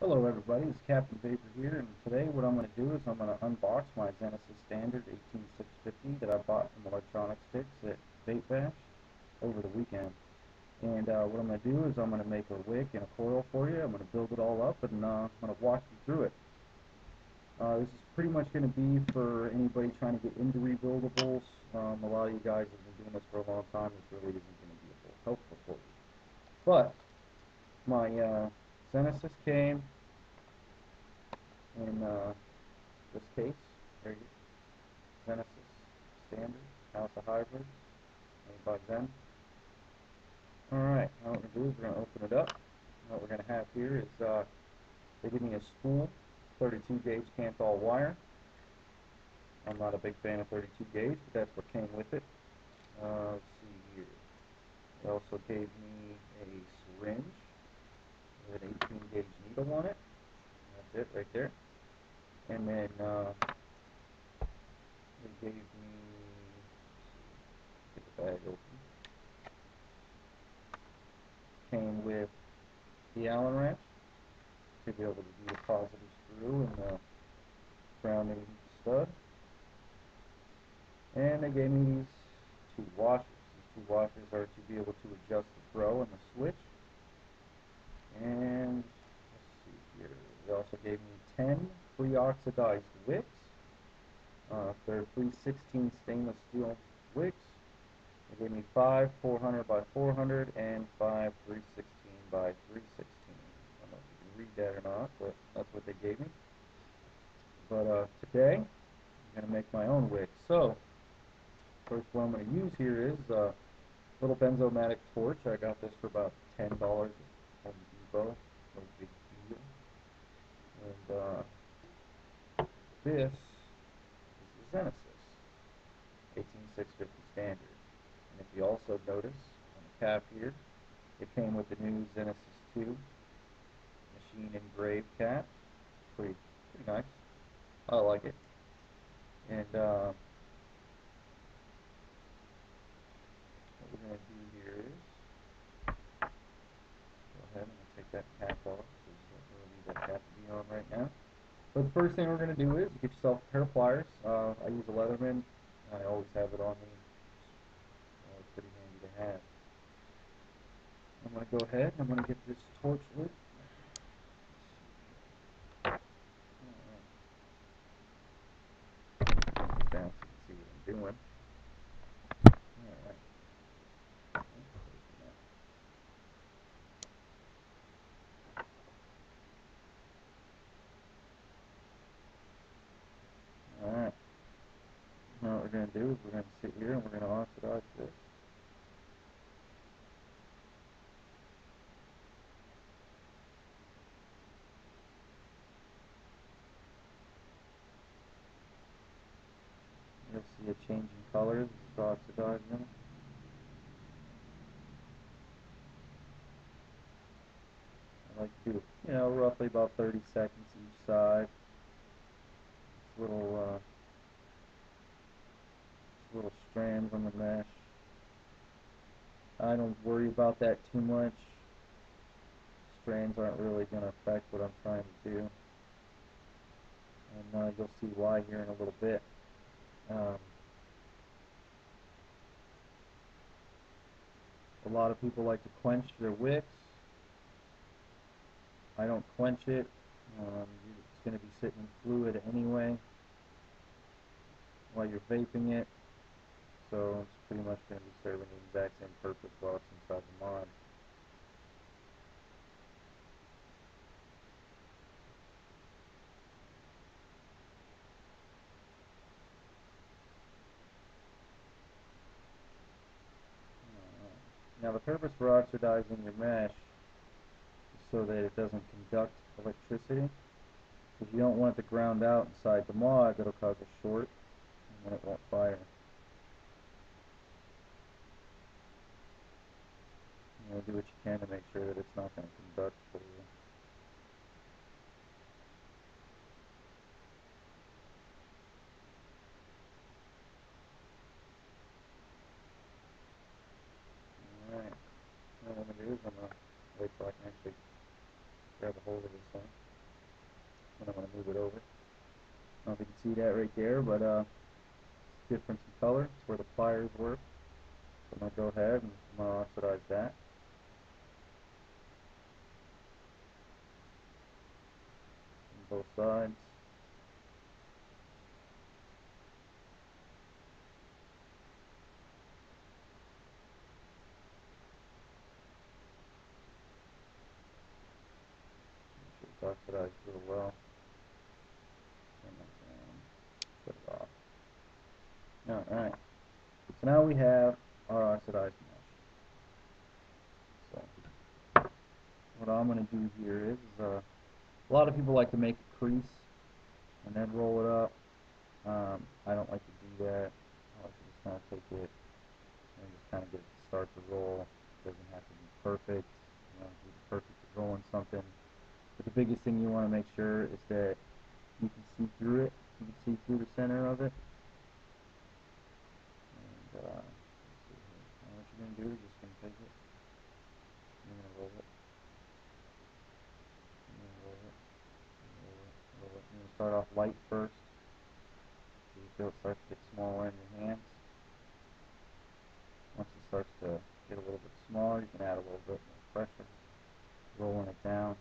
Hello everybody, it's Captain Vapor here, and today what I'm going to do is I'm going to unbox my Zenesis Standard 18650 that I bought from Electronic Sticks at Vape Bash over the weekend. And what I'm going to do is I'm going to make a wick and a coil for you. I'm going to build it all up, and I'm going to walk you through it. This is pretty much going to be for anybody trying to get into rebuildables. A lot of you guys have been doing this for a long time. This really isn't going to be helpful for you. But my Zenesis came in this case, right here, Zenesis Standard, House of Hybrid, made by Zen. Alright, now what we're going to do is we're going to open it up. And what we're going to have here is, they give me a spool, 32 gauge Canthal wire. I'm not a big fan of 32 gauge, but that's what came with it. Let's see here. They also gave me a syringe with an 18 gauge needle on it. That's it right there. And then they gave me, get the bag open, came with the Allen wrench to be able to do the positive screw and the grounding stud. And they gave me these two washers. These two washers are to be able to adjust the throw and the switch. And let's see here, they also gave me 10 pre-oxidized wicks. They're 316 stainless steel wicks. They gave me 5 400 by 400 and 5 316 by 316. I don't know if you can read that or not, but that's what they gave me. But today, I'm going to make my own wick. So, first what I'm going to use here is a little benzomatic torch. I got this for about $10 at Home Depot. No big deal. And this is the Zenesis 18650 Standard. And if you also notice on the cap here, it came with the new Zenesis 2 machine engraved cap. Pretty nice. I like it. And what we're going to do here is go ahead and take that cap off because we don't really need that cap to be on right now. But the first thing we're going to do is get yourself a pair of pliers. I use a Leatherman. I always have it on me. It's always pretty handy to have. I'm going to go ahead and I'm going to get this torch lit. Down so you can see what I'm doing. Alright. Alright. Now what we're going to do is we're going to sit here and we're going to oxidize this. You'll see a change in color as it's oxidizing. I like to do, roughly about 30 seconds each side. Little strands on the mesh. I don't worry about that too much. Strands aren't really going to affect what I'm trying to do. And you'll see why here in a little bit. A lot of people like to quench their wicks. I don't quench it. It's going to be sitting in fluid anyway while you're vaping it. So it's pretty much going to be serving the exact same purpose while it's inside the mod. Now the purpose for oxidizing your mesh is so that it doesn't conduct electricity, because you don't want it to ground out inside the mod. That'll cause a short and then it won't fire. Do what you can to make sure that it's not going to conduct for you. Alright, what I'm going to do is I'm going to wait till I can actually grab a hold of this thing. and I'm going to move it over. I don't know if you can see that right there, but it's difference in color. It's where the pliers work. So I'm going to go ahead and I'm going to oxidize that. On both sides. Make sure it's oxidized real well. Turn that down. Shut it off. Alright. So now we have our oxidized mesh. So what I'm going to do here is a lot of people like to make a crease and then roll it up. I don't like to do that. I like to just kind of take it and just kind of get it to start to roll. It doesn't have to be perfect. You know, be perfect at rolling something. But the biggest thing you want to make sure is that you can see through it. You can see through the center of it. And let's see here. Now what you're going to do is just going to take it. You're going to roll it. You're going to roll it. Roll it. Roll it. You're going to start off light first. So you feel it starts to get smaller in your hands. Once it starts to get a little bit smaller, you can add a little bit more pressure, rolling it down.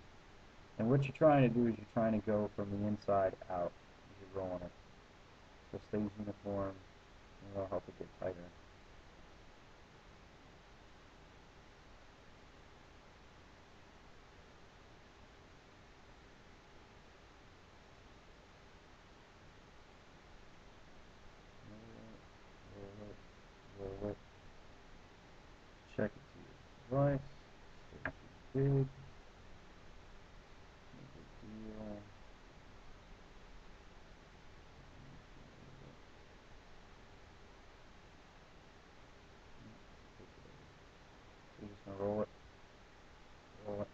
And what you're trying to do is you're trying to go from the inside out as you're rolling it. So it stays uniform, and it'll help it get tighter. Roll it, roll it. Check it to your device. Still too big. No big deal. So you're just going to roll it, roll it,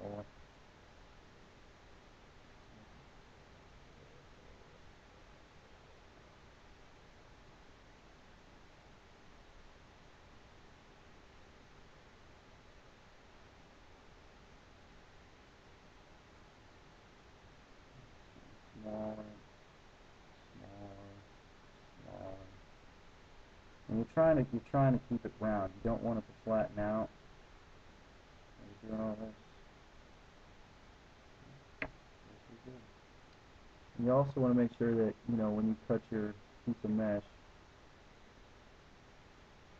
roll it. Smaller, smaller, smaller. And you're trying to keep it round. You don't want it to flatten out. When you're doing all this. And you also want to make sure that, you know, when you cut your piece of mesh,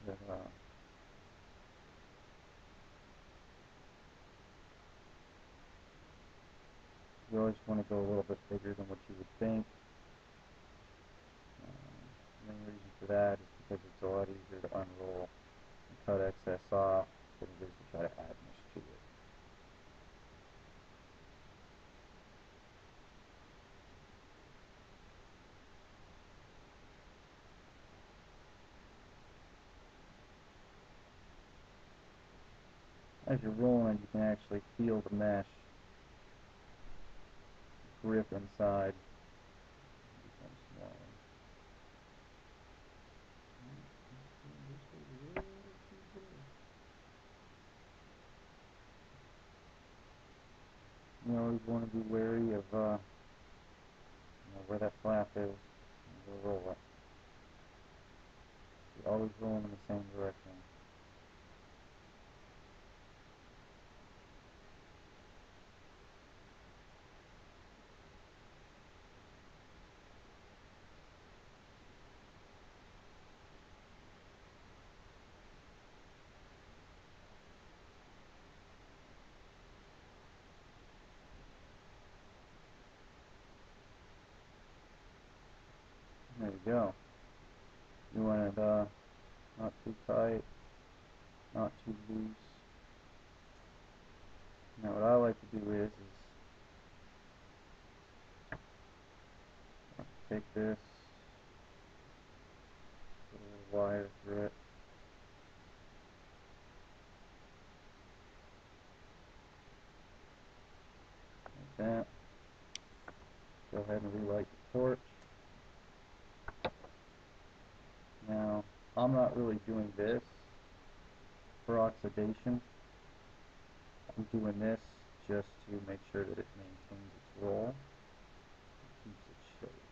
that you always want to go a little bit bigger than what you would think. The main reason for that is because it's a lot easier to unroll and cut excess off than it is to try to add mesh to it. As you're rolling, you can actually feel the mesh grip inside. Become smaller. You always want to be wary of you know, where that flap is, and go roll it. You're always rolling in the same direction. There you go. You want it not too tight, not too loose. Now what I like to do is take this, put a little wire through it, like that. Go ahead and relight the torch. Now, I'm not really doing this for oxidation. I'm doing this just to make sure that it maintains its roll and keeps its shape.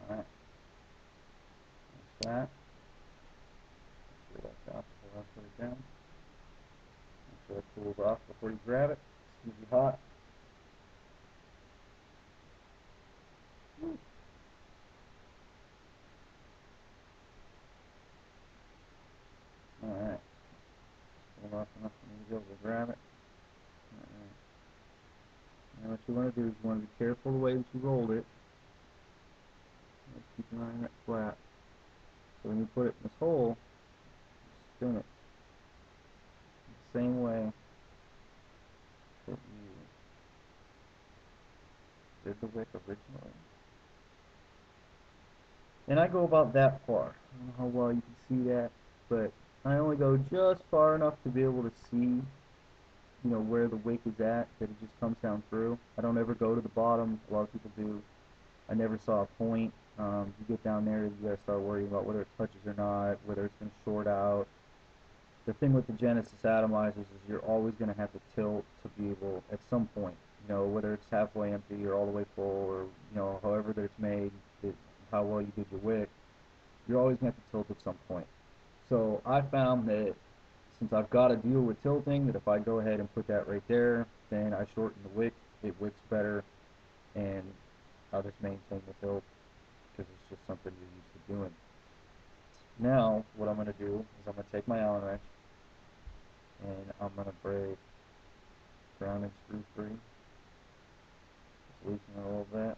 Alright, that's that. Make sure that's out before I put it down. Make sure it cools off before you grab it. It's gonna be hot. Alright, cool off enough for me to be able to grab it. Alright. Now what you want to do is you want to be careful the way that you rolled it. Just keep an eye on that flap. So when you put it in this hole, spin it the same way that you did the wick originally. And I go about that far. I don't know how well you can see that, but I only go just far enough to be able to see, where the wick is at, that it just comes down through. I don't ever go to the bottom. A lot of people do. I never saw a point. You get down there, you gotta start worrying about whether it touches or not, whether it's gonna short out. The thing with the Genesis atomizers is you're always gonna have to tilt to be able, at some point, whether it's halfway empty or all the way full, or however that it's made, how well you did your wick, you're always gonna have to tilt at some point. So I found that since I've got to deal with tilting, that if I go ahead and put that right there, then I shorten the wick, it wicks better, and I'll just maintain the tilt because it's just something you're used to doing. Now, what I'm going to do is I'm going to take my Allen wrench and I'm going to break grounding screw free. Just loosen it a little bit.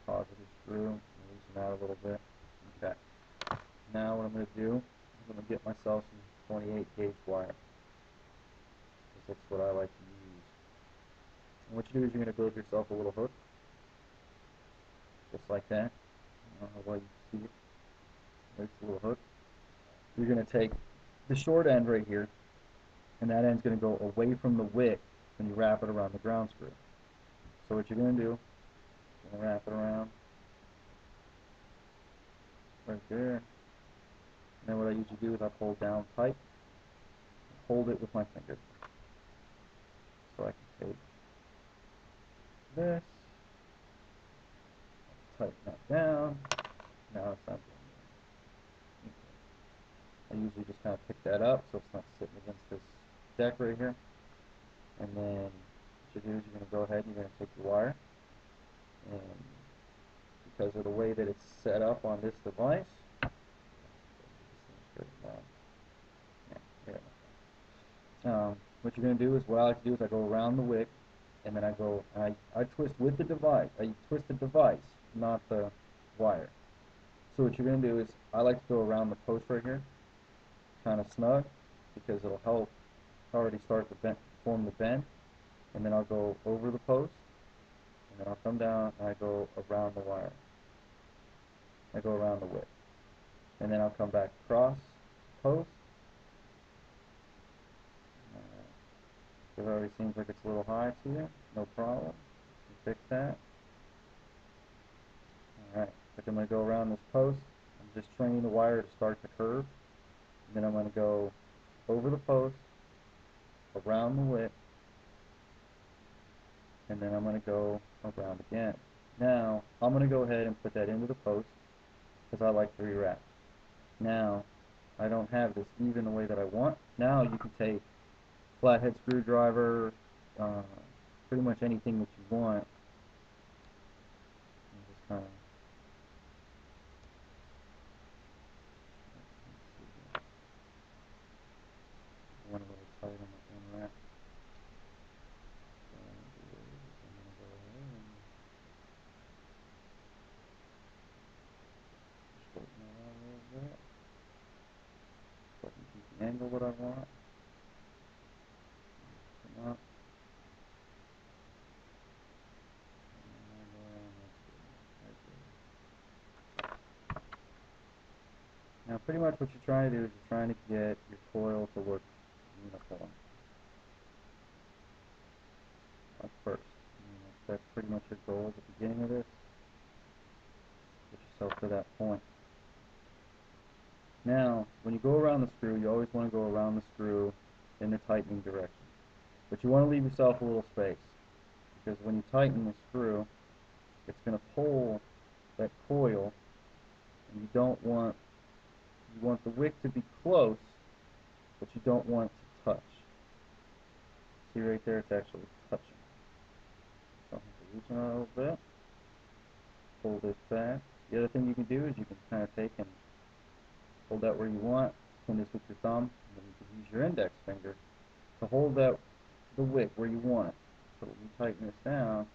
Positive screw, loosen that a little bit. Okay. Now what I'm going to do is I'm going to get myself some 28 gauge wire, because that's what I like to use. And what you do is you're going to build yourself a little hook, just like that. I don't know how well you can see it. There's the little hook. You're going to take the short end right here, and that end's going to go away from the wick when you wrap it around the ground screw. So what you're going to do, you're going to wrap it around right there. And then what I usually do is I pull down tight, hold it with my finger. So I can take this, tighten that down. Now it's not doing anything. Okay. I usually just kind of pick that up so it's not sitting against this deck right here. And then what you do is you're going to go ahead and you're going to take your wire, and because of the way that it's set up on this device, what you're going to do is, what I like to do is I go around the wick, and then I twist with the device. I twist the device, not the wire. So what you're going to do is, I like to go around the post right here, kind of snug, because it'll help already start to form the bend. And then I'll go over the post, and then I'll come down and I go around the wire. I go around the wick. And then I'll come back across the post. It already seems like it's a little high to you. No problem. You can fix that. Alright, but I'm going to go around this post. I'm just training the wire to start the curve. And then I'm going to go over the post, around the wick, and then I'm going to go around again. Now, I'm going to go ahead and put that into the post, because I like to rewrap. Now, I don't have this even the way that I want. Now you can take flathead screwdriver, pretty much anything that you want, and just kind of, went a little tight on that one wrap. So what I'm going to do is I'm going to go ahead and straighten that out a little bit, so I can keep the angle that I want. Come up. pretty much what you're trying to do is you're trying to get your coil to look uniform. At first. That's pretty much your goal at the beginning of this. Get yourself to that point. Now, when you go around the screw, you always want to go around the screw in the tightening direction. But you want to leave yourself a little space, because when you tighten the screw, it's going to pull that coil, and you want the wick to be close, but you don't want it to touch. See right there, it's actually touching. So I'm going to loosen it a little bit, pull this back. The other thing you can do is you can kind of take and hold that where you want, pin this with your thumb, and then you can use your index finger to hold the wick where you want it. So when you tighten this down,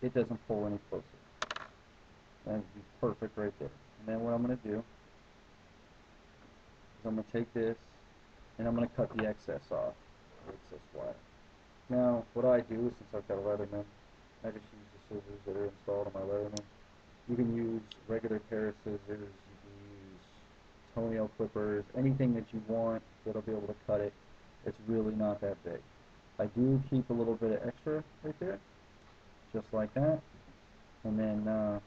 it doesn't pull any closer. That would be perfect right there. And then what I'm going to do is I'm going to take this and I'm going to cut the excess off, the excess wire. Now, what I do, since I've got a Leatherman, I just use the scissors that are installed on my Leatherman. You can use regular pair of scissors, you can use toenail clippers, anything that you want that'll be able to cut it. It's really not that big. I do keep a little bit of extra right there, just like that. And then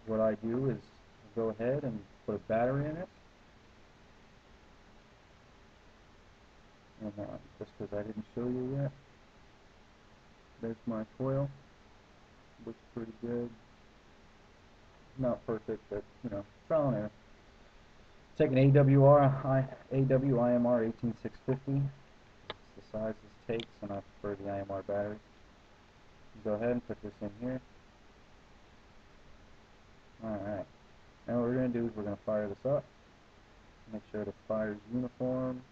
what I do is go ahead and put a battery in it. And just because I didn't show you yet, there's my coil. Looks pretty good. Not perfect, but trial and error. Take an AWIMR 18650. It's the size this takes, and I prefer the IMR batteries. Go ahead and put this in here. Alright. Now what we're going to do is we're going to fire this up. Make sure the fire's uniform.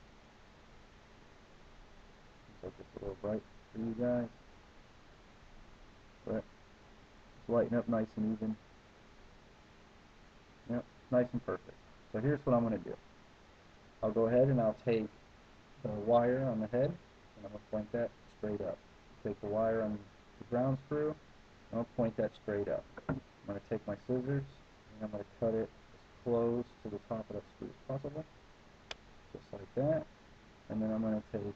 Looks like it's a little bright for you guys. But it's lighting up nice and even. Yep, nice and perfect. So here's what I'm going to do. I'll go ahead and I'll take the wire on the head and I'm going to point that straight up. Take the wire on the ground screw and I'll point that straight up. I'm going to take my scissors and I'm going to cut it as close to the top of that screw as possible. Just like that. And then I'm going to take the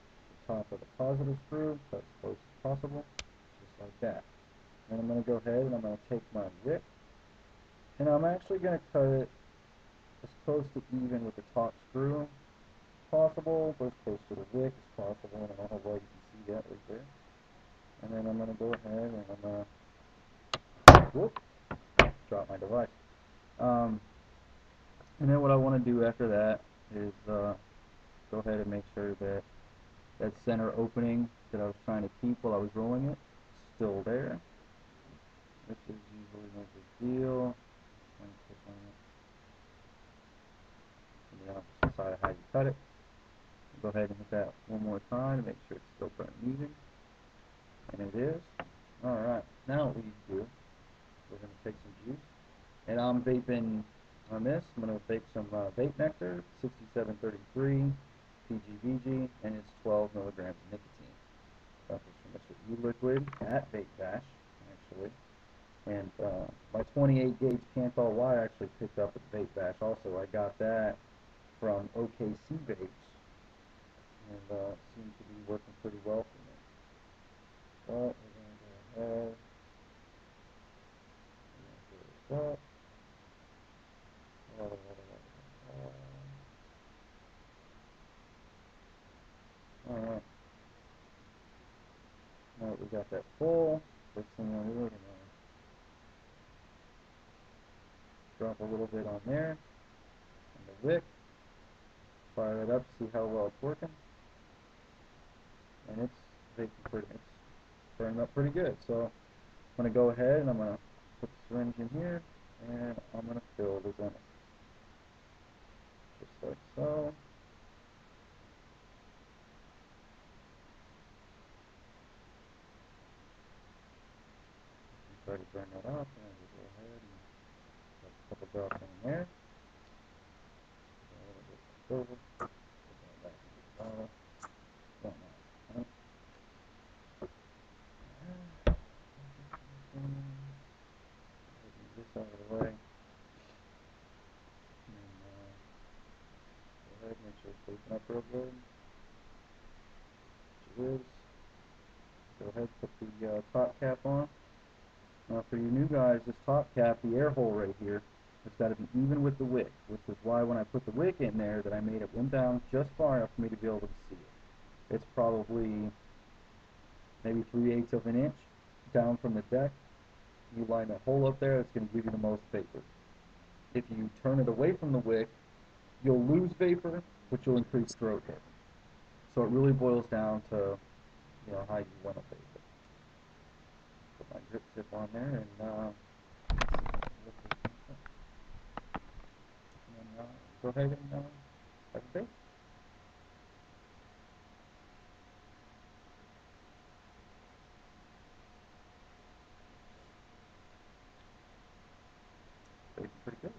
top of the positive screw, cut as close as possible. Just like that. And I'm going to go ahead and I'm going to take my wick and I'm actually going to cut it as close to even with the top screw as possible, but as close to the wick as possible. And I don't know how well you can see that right there. And then I'm going to go ahead and I'm going to, whoop, drop my device. And then what I want to do after that is go ahead and make sure that that center opening that I was trying to keep while I was rolling it is still there, which is usually no big deal. Push on it. And then just decide how you cut it. Go ahead and hit that one more time to make sure it's still burning even. And it is. Alright, now what we do, we're going to take some juice. And I'm vaping on this. I'm going to vape some vape nectar, 6733 PGVG, and it's 12 milligrams of nicotine. That was from Mr. E-Liquid at Vape Bash, actually. And my 28 gauge Canthal Y I actually picked up at Vape Bash also. I got that from OKC Vapes, and it seems to be working pretty well for me. But we're going to go ahead and fill this up. Alright. Now that we got that full, first thing we're going to drop a little bit on there, on the wick, fire it up, see how well it's working, and it's burning up pretty good. So I'm going to go ahead and I'm going to put the syringe in here, and I'm going to fill the Zenesis, just like so. Try to burn that off, and we'll go ahead and put a couple drops in there. A little bit left over. Put that back in the bottle. Don't mind. Right? Move this out of the way. And Open up real good. Which it is. Go ahead, put the top cap on. Now for you new guys, this top cap, the air hole right here, has got to be even with the wick, which is why when I put the wick in there, that I made it went down just far enough for me to be able to see it. It's probably maybe 3/8 of an inch down from the deck. You line that hole up there, it's going to give you the most vapor. If you turn it away from the wick, you'll lose vapor, but you'll increase throat hit. So it really boils down to, how you want to vape it. Put my drip tip on there and go ahead and have a vape. Vaping pretty good.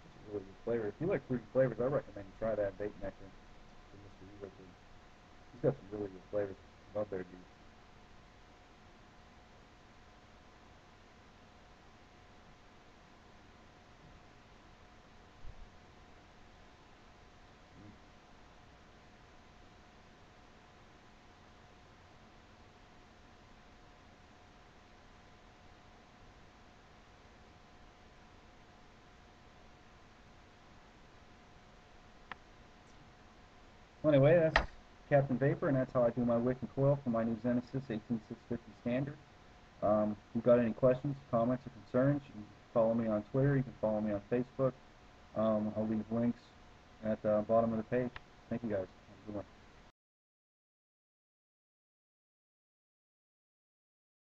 It's a really good flavor. If you like fruity flavors, I recommend you try that vape nectar from Mr. Liquid. He's got some really good flavors. Love their juice. Well, anyway, that's Captain Vapor, and that's how I do my wick and coil for my new Zenesis 18650 standard. If you've got any questions, comments, or concerns, you can follow me on Twitter. You can follow me on Facebook. I'll leave links at the bottom of the page. Thank you guys. Have a good one.